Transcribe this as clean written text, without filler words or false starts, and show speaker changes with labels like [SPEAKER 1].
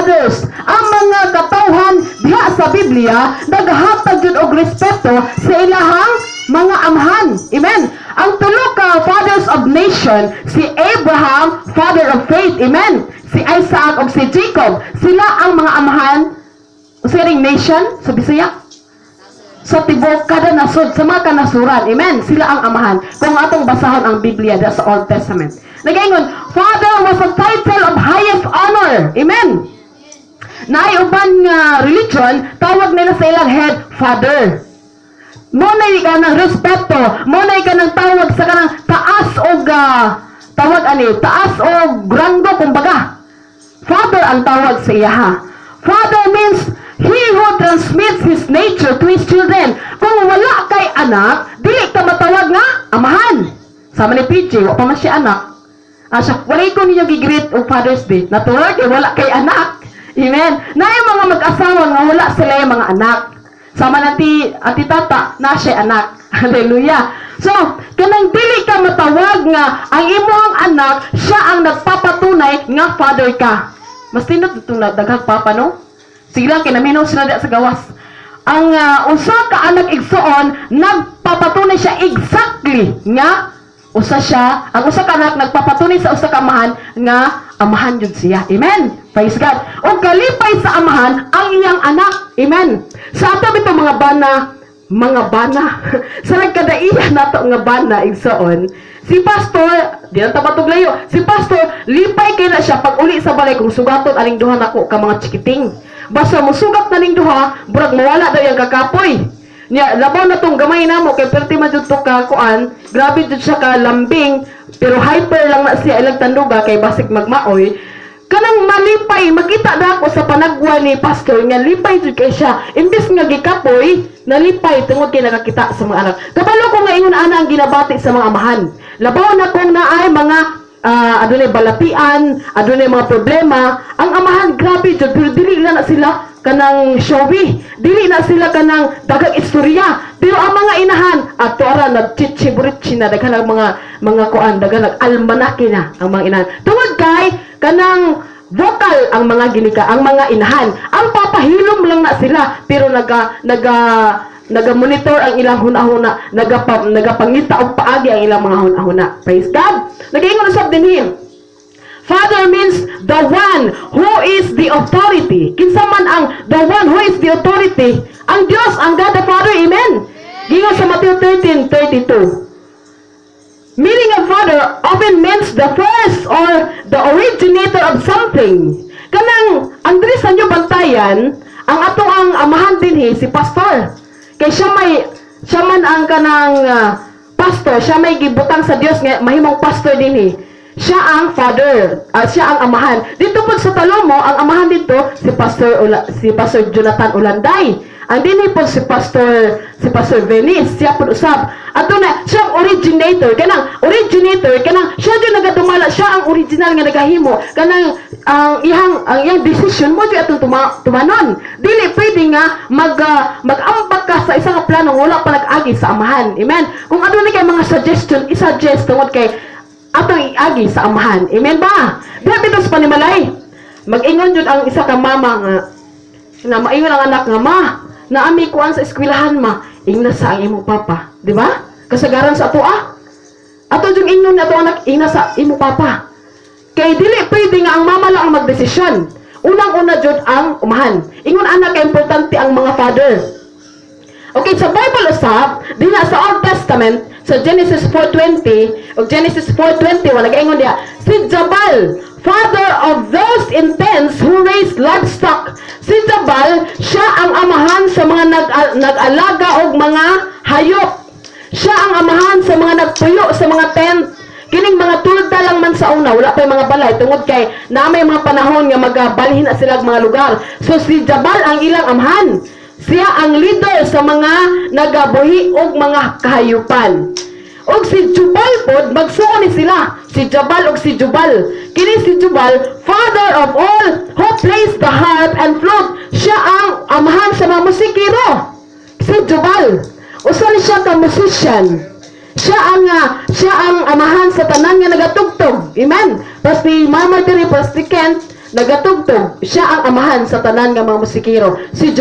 [SPEAKER 1] fathers, ang mga katawhan diha sa Biblia, naghatag jud og respeto sa ilahang mga amahan. Amen. Ang tulo ka fathers of nation, si Abraham, father of faith. Amen. Si Isaac ug si Jacob, sila ang mga amahan sa nation sa Bisaya. Sa tibok kada nasod, sa mga kanasuran. Amen. Sila ang amahan. Kung atong basahon ang Biblia sa Old Testament. Nagaingon, father was a title of highest honor. Amen. Naiuban nga religion, tawag nila sa ilang head, father. Munay ka ng respeto, munay ka ng tawag sa kanang taas o tawag taas o grando, kumbaga. Father ang tawag sa iya ha. Father means he who transmits his nature to his children. Kung wala kay anak, dili ka matawag nga amahan. Sama ni PJ, wala pa man siya anak. Asa, wala ko ninyo gigreet o Father's Day. Natuwag, wala kay anak. Amen. Na yung mga mag-asawa nga wala sila yung mga anak. Sama natin, ati tata, na siya anak. Hallelujah. So, kanang dili ka matawag nga ang imong anak, siya ang nagpapatunay nga father ka. Mas tinot itong daghang papa, no? Sige lang, kinaminaw sila sa gawas. Ang usa ka anak igsoon, nagpapatunay siya exactly nga usa siya, ang usa ka anak nagpapatunay sa usa ka amahan nga amahan jud siya. Amen. Praise God. O kalipay sa amahan ang iyang anak. Amen. Sa ato bito mga bana sa nagkadaiya nato nga bana igsoon, si pastor, di na tabatog layo, si pastor lipay kay na siya pag uli sa balay kung sugaton aning duha nako ka mga chikiting. Basta mo sugat na ning duha, burag mawala daw yung kakapoy. Nya labaw na tong gamay namo kay perti man jud to ka kuan, grabe jud siya ka lambing, pero hyper lang na siya ilang tanduga kay basik magmaoy. Kanang malipay, makita na ako sa panagwa ni pastor nga lipay jud kay siya. Imbes nga gikapoy, nalipay tungod kay nakakita sa mga anak. Kabalo ko nga ingon ana ang ginabati sa mga amahan. Labaw na kung naay mga adunay balapian, adunay mga problema, ang amahan grabe jud, pero dili na sila kanang showy, dili na sila kanang dagang istorya. Pero ang mga inahan ato ara nagchichiburitchi na daghang mga kuan, daghang almanaki na ang mga inahan. Tungod kay kanang vocal ang mga ginika, ang mga inahan. Ang papahilom lang na sila, pero naga-monitor ang ilang hunahuna, nagapangita og paagi ang ilang mga hunahuna. Praise God. Nagaingon usab dinhi. Father means the one who is the authority. Kinsa man ang the one who is the authority? Ang Dios, ang God the Father. Amen. Gingon sa Matthew 13:32. Meaning of father often means the first or the originator of something. Kanang Andres sanyo bantayan, ang atong ang amahan dinhi si pastor. Kay siya man ang kanang pastor, siya may gibutang sa Dios nga mahimong pastor dinhi. Siya ang father, siya ang amahan. Dito po sa Talomo, ang amahan dito si Pastor Jonathan Ulanday. Ang dinhi po si Pastor Venice, siya po usab. Ato na siya ang originator, kanang siya jud nagadumala, siya ang original nga nagahimo. Kanang ang iyang decision mo jud atong tumanon. Dili pwede nga mag-ambag ka sa isang plano wala pa nag-agi sa amahan. Amen. Kung adunay kay mga suggestion, i-suggest tungod kay atong iagi sa amahan. Amen ba? Diha bitaw sa panimalay. Mag-ingon jud ang isa ka mama nga na maingon ang anak nga, ma, naami kuan sa eskwelahan ma, ingna sa ang imong papa, di ba? Kasagaran sa ato ato jud ingnon na ato anak ingna sa imong papa. Kay dili pwede nga ang mama lang ang magdesisyon. Unang-una jud ang umahan. Ingon anak kay importante ang mga father. Okay, sa Bible usab, dinha sa Old Testament, sa Genesis 4:20 o Genesis 4:21 nagaingon diha, si Jabal, father of those intense who raised livestock. Si Jabal, siya ang amahan sa mga nag-alaga og mga hayop. Siya ang amahan sa mga nagpuyo sa mga tent. Kining mga tulda lang man sa una, wala pa yung mga balay tungod kay na may mga panahon nga magabalhin na sila mga lugar. So si Jabal ang ilang amahan. Siya ang leader sa mga nagabuhi og mga kahayupan. Og si Jubal pod magsuon ni sila, si Jabal og si Jubal. Kini si Jubal, father of all who plays the harp and flute. Siya ang amahan sa mga musikero. Si Jubal, usa ni siya ka musician. Siya ang amahan sa tanan nga nagatugtog. Amen. Pas ni Mama Terry, pas ni Kent, nagatugtog, siya ang amahan sa tanan nga mga musikero. Si